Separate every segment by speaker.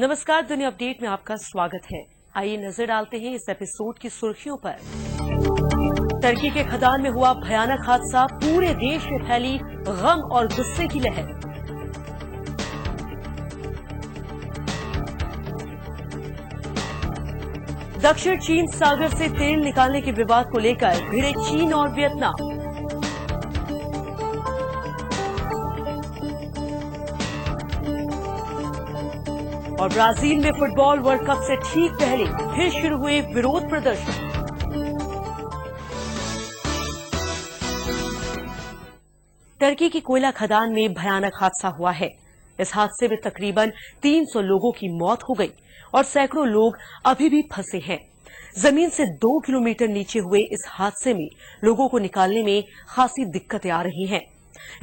Speaker 1: नमस्कार, दुनिया अपडेट में आपका स्वागत है। आइए नजर डालते हैं इस एपिसोड की सुर्खियों पर। टर्की के खदान में हुआ भयानक हादसा, पूरे देश में फैली गम और गुस्से की लहर। दक्षिण चीन सागर से तेल निकालने के विवाद को लेकर भिड़े चीन और वियतनाम। और ब्राजील में फुटबॉल वर्ल्ड कप से ठीक पहले फिर शुरू हुए विरोध प्रदर्शन। टर्की की कोयला खदान में भयानक हादसा हुआ है। इस हादसे में तकरीबन 300 लोगों की मौत हो गई और सैकड़ों लोग अभी भी फंसे हैं। जमीन से 2 किलोमीटर नीचे हुए इस हादसे में लोगों को निकालने में खासी दिक्कतें आ रही हैं।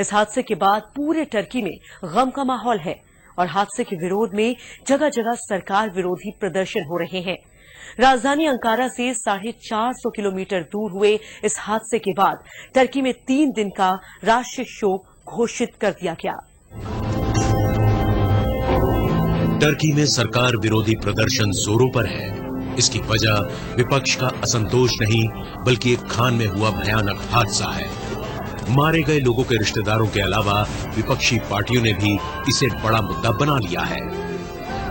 Speaker 1: इस हादसे के बाद पूरे टर्की में गम का माहौल है और हादसे के विरोध में जगह जगह सरकार विरोधी प्रदर्शन हो रहे हैं। राजधानी अंकारा से 450 किलोमीटर दूर हुए इस हादसे के बाद टर्की में 3 दिन का राष्ट्रीय शोक घोषित कर दिया गया।
Speaker 2: टर्की में सरकार विरोधी प्रदर्शन जोरों पर है। इसकी वजह विपक्ष का असंतोष नहीं, बल्कि एक खान में हुआ भयानक हादसा है। मारे गए लोगों के रिश्तेदारों के अलावा विपक्षी पार्टियों ने भी इसे बड़ा मुद्दा बना लिया है।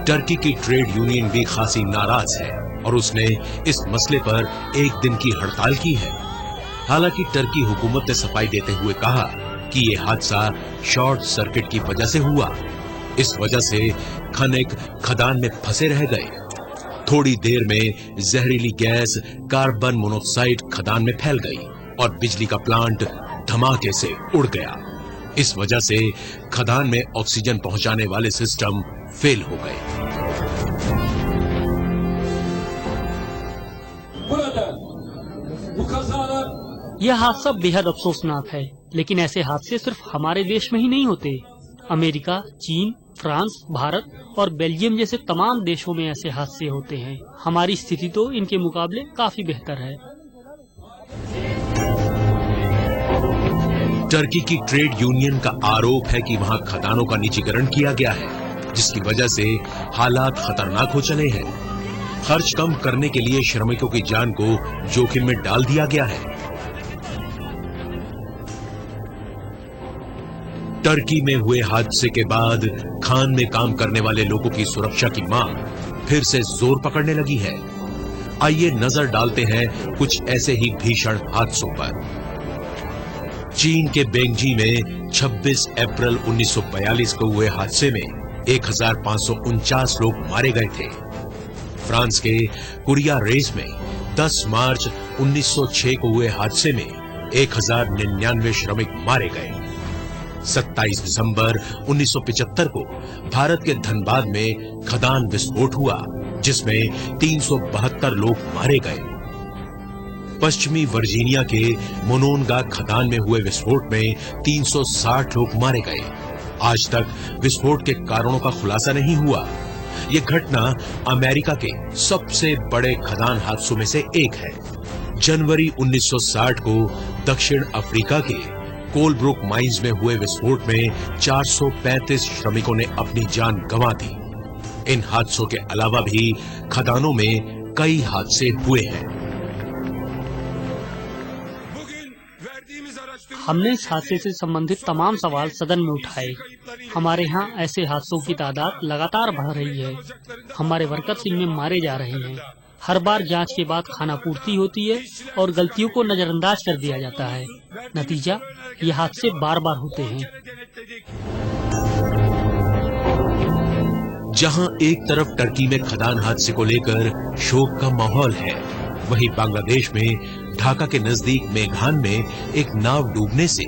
Speaker 2: टर्की की ट्रेड यूनियन भी खासी नाराज है और उसने इस मसले पर 1 दिन की हड़ताल की है। हालांकि टर्की हुकूमत ने सफाई देते हुए कहा कि ये हादसा शॉर्ट सर्किट की वजह से हुआ। इस वजह से खनिक खदान में फंसे रह गए। थोड़ी देर में जहरीली गैस कार्बन मोनोऑक्साइड खदान में फैल गई और बिजली का प्लांट धमाके से उड़ गया। इस वजह से खदान में ऑक्सीजन पहुंचाने वाले सिस्टम फेल हो गए।
Speaker 3: यह हादसा बेहद अफसोसनाक है, लेकिन ऐसे हादसे सिर्फ हमारे देश में ही नहीं होते। अमेरिका, चीन, फ्रांस, भारत और बेल्जियम जैसे तमाम देशों में ऐसे हादसे होते हैं। हमारी स्थिति तो इनके मुकाबले काफी बेहतर है।
Speaker 2: टर्की की ट्रेड यूनियन का आरोप है कि वहां खदानों का निजीकरण किया गया है, जिसकी वजह से हालात खतरनाक हो चले हैं। खर्च कम करने के लिए श्रमिकों की जान को जोखिम में डाल दिया गया है। टर्की में हुए हादसे के बाद खान में काम करने वाले लोगों की सुरक्षा की मांग फिर से जोर पकड़ने लगी है। आइए नजर डालते हैं कुछ ऐसे ही भीषण हादसों पर। चीन के बेंगजी में 26 अप्रैल 1942 को हुए हादसे में 1549 लोग मारे गए थे। फ्रांस के कुरिया रेस में 10 मार्च 1906 को हुए हादसे में 1099 श्रमिक मारे गए। 27 दिसंबर 1975 को भारत के धनबाद में खदान विस्फोट हुआ, जिसमें 372 लोग मारे गए। पश्चिमी वर्जीनिया के मोनोनगा खदान में हुए विस्फोट में 360 लोग मारे गए। आज तक विस्फोट के कारणों का खुलासा नहीं हुआ। यह घटना अमेरिका के सबसे बड़े खदान हादसों में से एक है। जनवरी 1960 को दक्षिण अफ्रीका के कोलब्रुक माइंस में हुए विस्फोट में 435 श्रमिकों ने अपनी जान गंवा दी। इन हादसों के अलावा भी खदानों में कई हादसे हुए हैं।
Speaker 3: हमने इस हादसे से संबंधित तमाम सवाल सदन में उठाए। हमारे यहाँ ऐसे हादसों की तादाद लगातार बढ़ रही है। हमारे वर्कर्स इनमें मारे जा रहे हैं। हर बार जांच के बाद खाना पूर्ति होती है और गलतियों को नजरअंदाज कर दिया जाता है। नतीजा, ये हादसे बार बार होते हैं।
Speaker 2: जहां एक तरफ टर्की में खदान हादसे को लेकर शोक का माहौल है, वहीं बांग्लादेश में ढाका के नजदीक मेघान में एक नाव डूबने से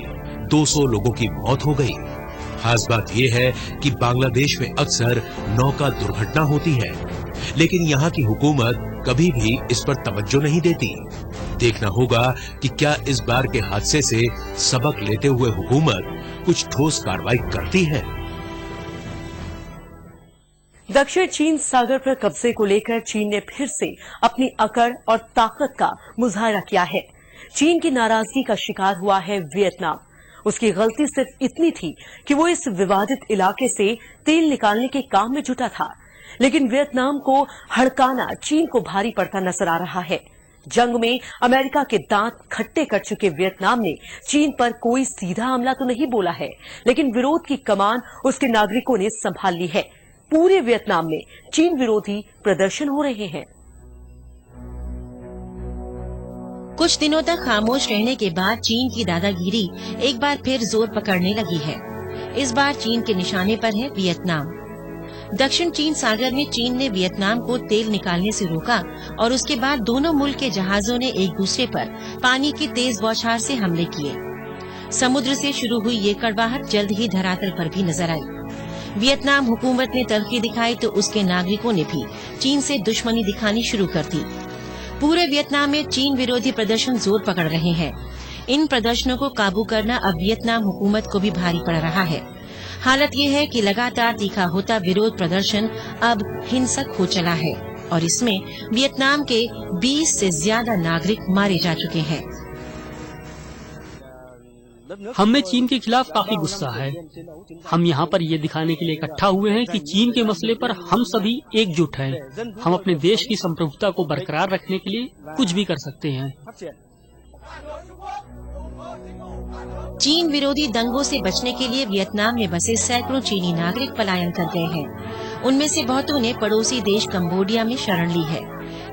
Speaker 2: 200 लोगों की मौत हो गई। खास बात यह है कि बांग्लादेश में अक्सर नौका दुर्घटना होती है, लेकिन यहाँ की हुकूमत कभी भी इस पर तवज्जो नहीं देती। देखना होगा कि क्या इस बार के हादसे से सबक लेते हुए हुकूमत कुछ ठोस कार्रवाई करती है।
Speaker 1: दक्षिण चीन सागर पर कब्जे को लेकर चीन ने फिर से अपनी अकड़ और ताकत का मुजाहरा किया है। चीन की नाराजगी का शिकार हुआ है वियतनाम। उसकी गलती सिर्फ इतनी थी कि वो इस विवादित इलाके से तेल निकालने के काम में जुटा था। लेकिन वियतनाम को हड़काना चीन को भारी पड़ता नजर आ रहा है। जंग में अमेरिका के दांत खट्टे कर चुके वियतनाम ने चीन पर कोई सीधा हमला तो नहीं बोला है, लेकिन विरोध की कमान उसके नागरिकों ने संभाल ली है। पूरे वियतनाम में चीन विरोधी प्रदर्शन हो रहे हैं।
Speaker 4: कुछ दिनों तक खामोश रहने के बाद चीन की दादागिरी एक बार फिर जोर पकड़ने लगी है। इस बार चीन के निशाने पर है वियतनाम। दक्षिण चीन सागर में चीन ने वियतनाम को तेल निकालने से रोका और उसके बाद दोनों मुल्क के जहाजों ने एक दूसरे पर पानी की तेज बौछार से हमले किए। समुद्र से शुरू हुई ये कड़वाहट जल्द ही धरातल पर भी नजर आई। वियतनाम हुकूमत ने तल्खी दिखाई तो उसके नागरिकों ने भी चीन से दुश्मनी दिखानी शुरू कर दी। पूरे वियतनाम में चीन विरोधी प्रदर्शन जोर पकड़ रहे हैं। इन प्रदर्शनों को काबू करना अब वियतनाम हुकूमत को भी भारी पड़ रहा है। हालत ये है कि लगातार तीखा होता विरोध प्रदर्शन अब हिंसक हो चला है और इसमें वियतनाम के 20 से ज्यादा नागरिक मारे जा चुके हैं।
Speaker 3: हम में चीन के खिलाफ काफी गुस्सा है। हम यहाँ पर ये दिखाने के लिए इकट्ठा हुए हैं कि चीन के मसले पर हम सभी एकजुट हैं। हम अपने देश की संप्रभुता को बरकरार रखने के लिए कुछ भी कर सकते हैं।
Speaker 4: चीन विरोधी दंगों से बचने के लिए वियतनाम में बसे सैकड़ों चीनी नागरिक पलायन कर गए हैं। उनमें से बहुतों ने पड़ोसी देश कंबोडिया में शरण ली है।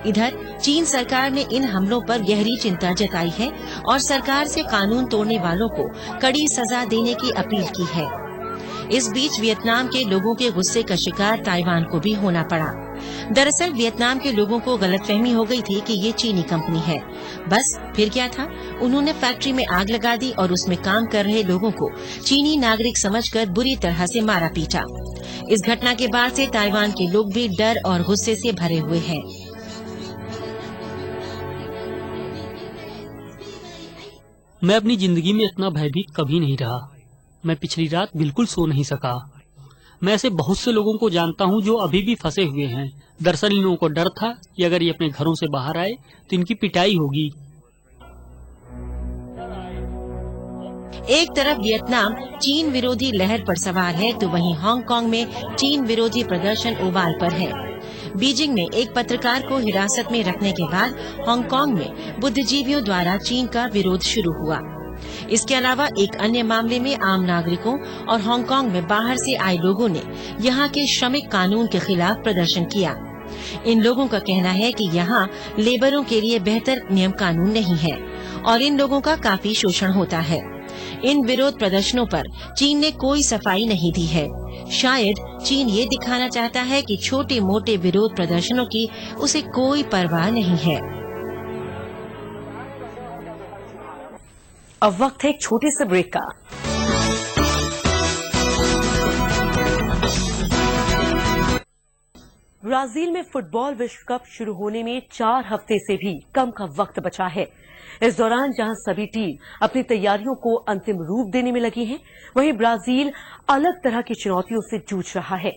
Speaker 4: इधर चीन सरकार ने इन हमलों पर गहरी चिंता जताई है और सरकार से कानून तोड़ने वालों को कड़ी सजा देने की अपील की है। इस बीच वियतनाम के लोगों के गुस्से का शिकार ताइवान को भी होना पड़ा। दरअसल वियतनाम के लोगों को गलतफहमी हो गई थी कि ये चीनी कंपनी है। बस फिर क्या था, उन्होंने फैक्ट्री में आग लगा दी और उसमें काम कर रहे लोगों को चीनी नागरिक समझकर बुरी तरह से मारा पीटा। इस घटना के बाद से ताइवान के लोग भी डर और गुस्से से भरे हुए हैं।
Speaker 3: मैं अपनी जिंदगी में इतना भयभीत कभी नहीं रहा। मैं पिछली रात बिल्कुल सो नहीं सका। मैं ऐसे बहुत से लोगों को जानता हूं जो अभी भी फंसे हुए हैं। दरअसल इन लोगों को डर था कि अगर ये अपने घरों से बाहर आए तो इनकी पिटाई होगी।
Speaker 4: एक तरफ वियतनाम चीन विरोधी लहर पर सवार है तो वहीं हांगकांग में चीन विरोधी प्रदर्शन उबाल पर है। बीजिंग में एक पत्रकार को हिरासत में रखने के बाद हांगकांग में बुद्धिजीवियों द्वारा चीन का विरोध शुरू हुआ। इसके अलावा एक अन्य मामले में आम नागरिकों और हांगकांग में बाहर से आए लोगों ने यहाँ के श्रमिक कानून के खिलाफ प्रदर्शन किया। इन लोगों का कहना है कि यहाँ लेबरों के लिए बेहतर नियम कानून नहीं है और इन लोगों का काफी शोषण होता है। इन विरोध प्रदर्शनों पर चीन ने कोई सफाई नहीं दी है। शायद चीन ये दिखाना चाहता है कि छोटे मोटे विरोध प्रदर्शनों की उसे कोई परवाह नहीं है।
Speaker 1: अब वक्त है एक छोटे से ब्रेक का। ब्राजील में फुटबॉल विश्व कप शुरू होने में 4 हफ्ते से भी कम का वक्त बचा है। इस दौरान जहां सभी टीम अपनी तैयारियों को अंतिम रूप देने में लगी हैं, वहीं ब्राजील अलग तरह की चुनौतियों से जूझ रहा है।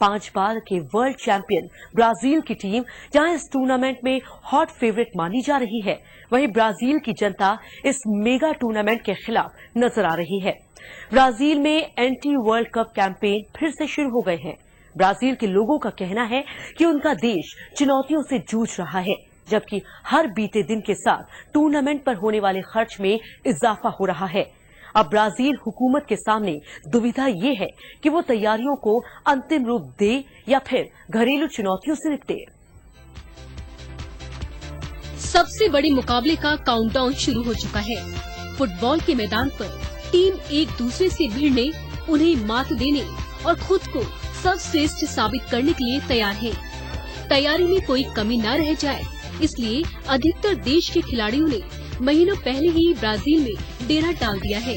Speaker 1: 5 बार के वर्ल्ड चैंपियन ब्राजील की टीम जहां इस टूर्नामेंट में हॉट फेवरेट मानी जा रही है, वहीं ब्राजील की जनता इस मेगा टूर्नामेंट के खिलाफ नजर आ रही है। ब्राजील में एंटी वर्ल्ड कप कैंपेन फिर से शुरू हो गए हैं। ब्राजील के लोगों का कहना है कि उनका देश चुनौतियों से जूझ रहा है, जबकि हर बीते दिन के साथ टूर्नामेंट पर होने वाले खर्च में इजाफा हो रहा है। अब ब्राजील हुकूमत के सामने दुविधा ये है कि वो तैयारियों को अंतिम रूप दे या फिर घरेलू चुनौतियों से निपटे।
Speaker 5: सबसे बड़े मुकाबले का काउंटडाउन शुरू हो चुका है। फुटबॉल के मैदान पर टीम एक दूसरे से भिड़ने, उन्हें मात देने और खुद को सर्वश्रेष्ठ साबित करने के लिए तैयार है। तैयारी में कोई कमी न रह जाए, इसलिए अधिकतर देश के खिलाड़ियों ने महीनों पहले ही ब्राजील में डेरा डाल दिया है।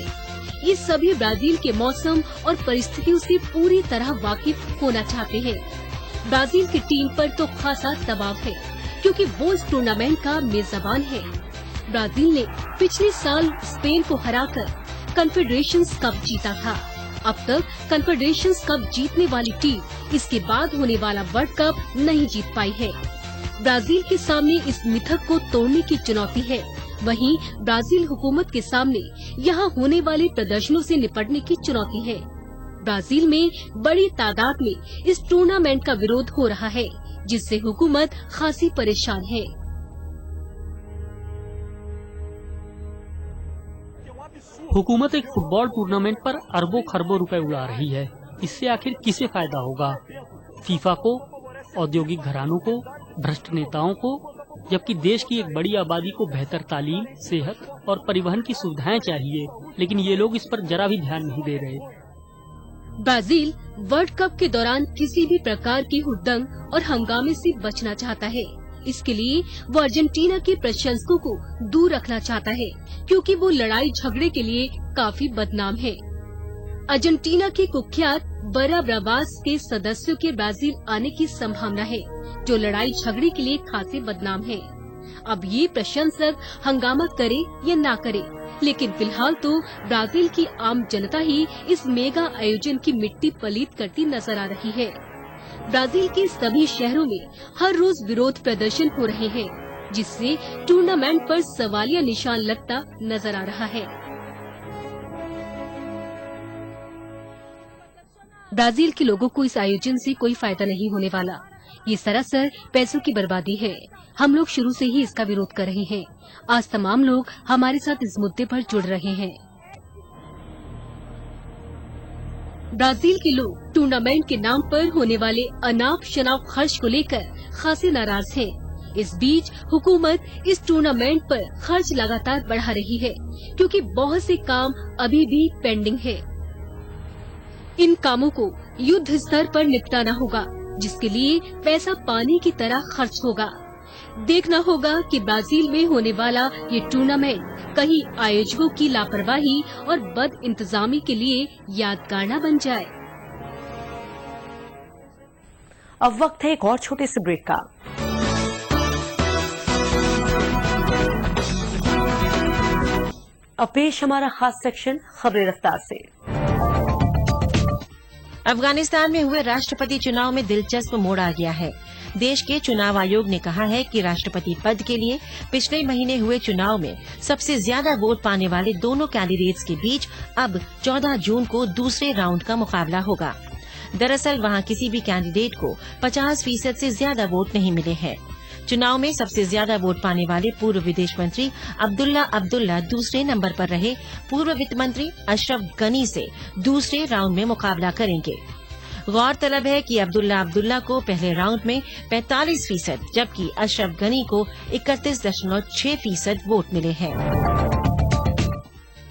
Speaker 5: ये सभी ब्राजील के मौसम और परिस्थितियों से पूरी तरह वाकिफ होना चाहते हैं। ब्राजील की टीम पर तो खासा दबाव है, क्योंकि वो इस टूर्नामेंट का मेजबान है। ब्राजील ने पिछले साल स्पेन को हराकर कन्फेडरेशंस कप जीता था। अब तक कन्फेडरेशंस कप जीतने वाली टीम इसके बाद होने वाला वर्ल्ड कप नहीं जीत पाई है। ब्राजील के सामने इस मिथक को तोड़ने की चुनौती है। वहीं ब्राजील हुकूमत के सामने यहाँ होने वाले प्रदर्शनों से निपटने की चुनौती है। ब्राजील में बड़ी तादाद में इस टूर्नामेंट का विरोध हो रहा है, जिससे हुकूमत खासी परेशान है।
Speaker 3: हुकूमत एक फुटबॉल टूर्नामेंट पर अरबों खरबों रुपए उड़ा रही है। इससे आखिर किसे फायदा होगा? फीफा को, औद्योगिक घरानों को, भ्रष्ट नेताओं को, जबकि देश की एक बड़ी आबादी को बेहतर तालीम, सेहत और परिवहन की सुविधाएं चाहिए, लेकिन ये लोग इस पर जरा भी ध्यान नहीं दे रहे।
Speaker 5: ब्राजील वर्ल्ड कप के दौरान किसी भी प्रकार की हुड़दंग और हंगामे से बचना चाहता है। इसके लिए वो अर्जेंटीना के प्रशंसकों को दूर रखना चाहता है, क्योंकि वो लड़ाई झगड़े के लिए काफी बदनाम है। अर्जेंटीना के कुख्यात बराब्रास के सदस्यों के ब्राजील आने की संभावना है, जो लड़ाई झगड़े के लिए खासे बदनाम है। अब ये प्रशंसक हंगामा करे या ना करे, लेकिन फिलहाल तो ब्राजील की आम जनता ही इस मेगा आयोजन की मिट्टी पलीत करती नजर आ रही है। ब्राजील के सभी शहरों में हर रोज विरोध प्रदर्शन हो रहे हैं, जिससे टूर्नामेंट पर सवालिया निशान लगता नजर आ रहा है। ब्राजील के लोगों को इस आयोजन से कोई फायदा नहीं होने वाला। ये सरासर पैसों की बर्बादी है। हम लोग शुरू से ही इसका विरोध कर रहे हैं। आज तमाम लोग हमारे साथ इस मुद्दे पर जुड़ रहे हैं। ब्राजील के लोग टूर्नामेंट के नाम पर होने वाले अनाप शनाप खर्च को लेकर खासे नाराज हैं। इस बीच हुकूमत इस टूर्नामेंट पर खर्च लगातार बढ़ा रही है, क्योंकि बहुत से काम अभी भी पेंडिंग है। इन कामों को युद्ध स्तर पर निपटाना होगा, जिसके लिए पैसा पानी की तरह खर्च होगा। देखना होगा कि ब्राजील में होने वाला ये टूर्नामेंट कहीं आयोजकों की लापरवाही और बद इंतजामी के लिए यादगार न बन जाए।
Speaker 1: अब वक्त है एक और छोटे से ब्रेक का। अब पेश हमारा खास सेक्शन खबरें रफ्तार से।
Speaker 4: अफगानिस्तान में हुए राष्ट्रपति चुनाव में दिलचस्प मोड़ आ गया है। देश के चुनाव आयोग ने कहा है कि राष्ट्रपति पद के लिए पिछले महीने हुए चुनाव में सबसे ज्यादा वोट पाने वाले दोनों कैंडिडेट्स के बीच अब 14 जून को दूसरे राउंड का मुकाबला होगा। दरअसल वहां किसी भी कैंडिडेट को 50% से ज्यादा वोट नहीं मिले हैं। चुनाव में सबसे ज्यादा वोट पाने वाले पूर्व विदेश मंत्री अब्दुल्ला दूसरे नंबर पर रहे पूर्व वित्त मंत्री अशरफ गनी से दूसरे राउंड में मुकाबला करेंगे। गौरतलब है कि अब्दुल्ला को पहले राउंड में 45%, जबकि अशरफ गनी को 31.6% वोट मिले हैं।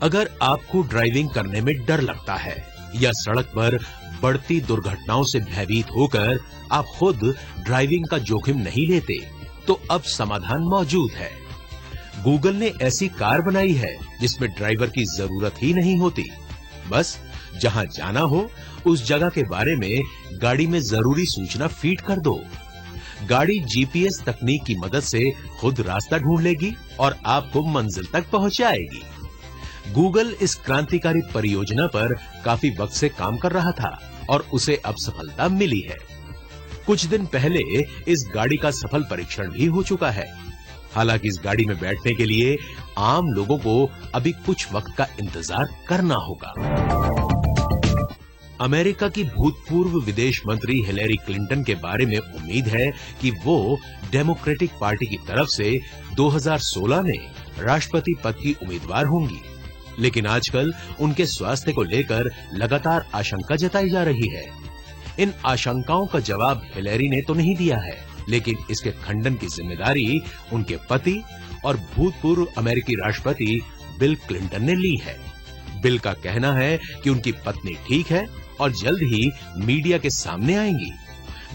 Speaker 2: अगर आपको ड्राइविंग करने में डर लगता है या सड़क पर बढ़ती दुर्घटनाओं से भयभीत होकर आप खुद ड्राइविंग का जोखिम नहीं लेते, तो अब समाधान मौजूद है। गूगल ने ऐसी कार बनाई है जिसमें ड्राइवर की जरूरत ही नहीं होती। बस जहां जाना हो उस जगह के बारे में गाड़ी में जरूरी सूचना फीड कर दो। गाड़ी जीपीएस तकनीक की मदद से खुद रास्ता ढूंढ लेगी और आपको मंजिल तक पहुंचाएगी। गूगल इस क्रांतिकारी परियोजना पर काफी वक्त से काम कर रहा था और उसे अब सफलता मिली है। कुछ दिन पहले इस गाड़ी का सफल परीक्षण भी हो चुका है। हालांकि इस गाड़ी में बैठने के लिए आम लोगों को अभी कुछ वक्त का इंतजार करना होगा। अमेरिका की भूतपूर्व विदेश मंत्री हिलेरी क्लिंटन के बारे में उम्मीद है कि वो डेमोक्रेटिक पार्टी की तरफ से 2016 में राष्ट्रपति पद की उम्मीदवार होंगी, लेकिन आजकल उनके स्वास्थ्य को लेकर लगातार आशंका जताई जा रही है। इन आशंकाओं का जवाब हिलेरी ने तो नहीं दिया है, लेकिन इसके खंडन की जिम्मेदारी उनके पति और भूतपूर्व अमेरिकी राष्ट्रपति बिल क्लिंटन ने ली है। बिल का कहना है कि उनकी पत्नी ठीक है और जल्द ही मीडिया के सामने आएंगी।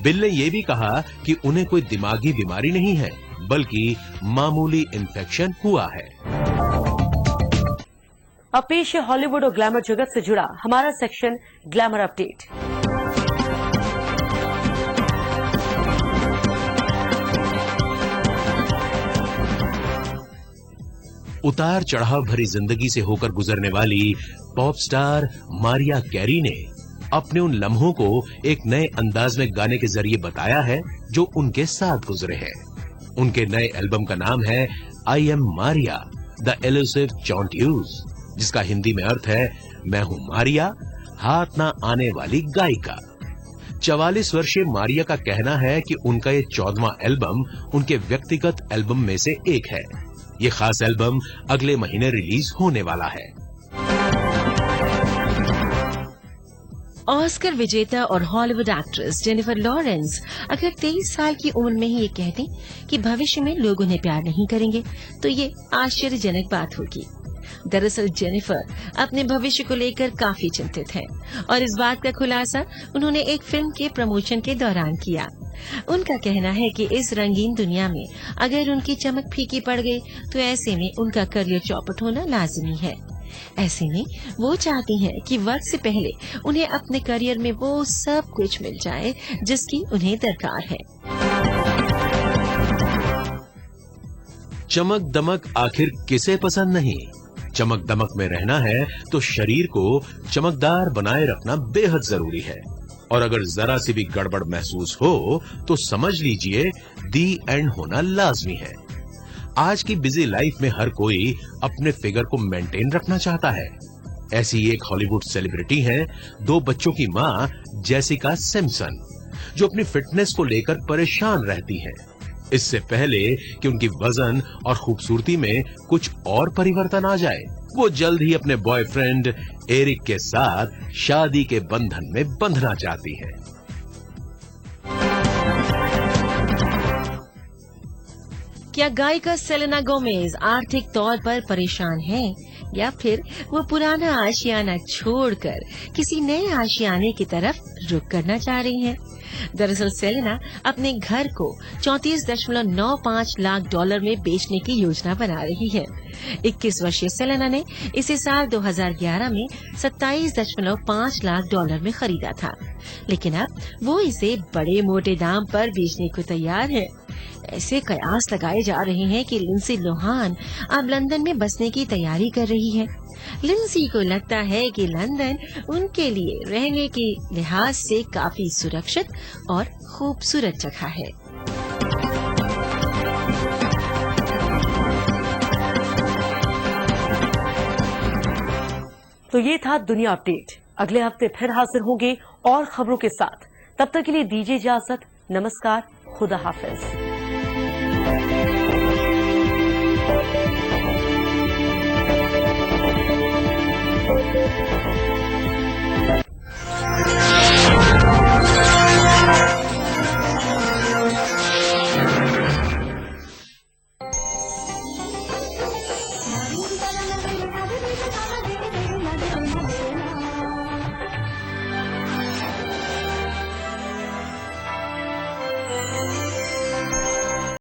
Speaker 2: बिल ने यह भी कहा कि उन्हें कोई दिमागी बीमारी नहीं है, बल्कि मामूली इन्फेक्शन हुआ है।
Speaker 1: अब पेश है हॉलीवुड और ग्लैमर जगत से जुड़ा हमारा सेक्शन ग्लैमर अपडेट।
Speaker 2: उतार चढ़ाव भरी जिंदगी से होकर गुजरने वाली पॉप स्टार मारिया कैरी ने अपने उन लम्हों को एक नए अंदाज में गाने के जरिए बताया है जो उनके साथ गुजरे हैं। उनके नए एल्बम का नाम है आई एम मारिया द एलुसिव चॉन्ट्यूज, जिसका हिंदी में अर्थ है मैं हूं मारिया, हाथ ना आने वाली गायिका। 44 वर्षीय मारिया का कहना है कि उनका ये 14वां एल्बम उनके व्यक्तिगत एल्बम में से एक है। ये खास एल्बम अगले महीने रिलीज होने वाला है।
Speaker 4: ऑस्कर विजेता और हॉलीवुड एक्ट्रेस जेनिफर लॉरेंस अगर 23 साल की उम्र में ही ये कह दें कि भविष्य में लोग उन्हें प्यार नहीं करेंगे तो ये आश्चर्यजनक बात होगी। दरअसल जेनिफर अपने भविष्य को लेकर काफी चिंतित हैं और इस बात का खुलासा उन्होंने एक फिल्म के प्रमोशन के दौरान किया। उनका कहना है कि इस रंगीन दुनिया में अगर उनकी चमक फीकी पड़ गई तो ऐसे में उनका करियर चौपट होना लाजिमी है। ऐसे में वो चाहती हैं कि वक्त से पहले उन्हें अपने करियर में वो सब कुछ मिल जाए जिसकी उन्हें दरकार है।
Speaker 2: चमक दमक आखिर किसे पसंद नहीं। चमक दमक में रहना है तो शरीर को चमकदार बनाए रखना बेहद जरूरी है और अगर जरा सी भी गड़बड़ महसूस हो तो समझ लीजिए दी एंड होना लाजमी है। आज की बिजी लाइफ में हर कोई अपने फिगर को मेंटेन रखना चाहता है। ऐसी एक हॉलीवुड सेलिब्रिटी है 2 बच्चों की मां जेसिका सिम्पसन, जो अपनी फिटनेस को लेकर परेशान रहती है। इससे पहले कि उनकी वजन और खूबसूरती में कुछ और परिवर्तन आ जाए, वो जल्द ही अपने बॉयफ्रेंड एरिक के साथ शादी के बंधन में बंधना चाहती है।
Speaker 4: क्या गायिका सेलेना गोमेज आर्थिक तौर पर परेशान है या फिर वो पुराना आशियाना छोड़कर किसी नए आशियाने की तरफ रुख करना चाह रही हैं? दरअसल सेलेना अपने घर को 34.95 लाख डॉलर में बेचने की योजना बना रही है। 21 वर्षीय सेलेना ने इसे साल 2011 में 27.5 लाख डॉलर में खरीदा था, लेकिन अब वो इसे बड़े मोटे दाम पर बेचने को तैयार है। ऐसे कयास लगाए जा रहे हैं कि लिंडसे लोहान अब लंदन में बसने की तैयारी कर रही है। लिंडसे को लगता है कि लंदन उनके लिए रहने के लिहाज से काफी सुरक्षित और खूबसूरत जगह है।
Speaker 1: तो ये था दुनिया अपडेट। अगले हफ्ते फिर हाजिर होंगे और खबरों के साथ। तब तक के लिए दीजिए इजाजत। नमस्कार, खुदा हाफिज।
Speaker 6: Thank you.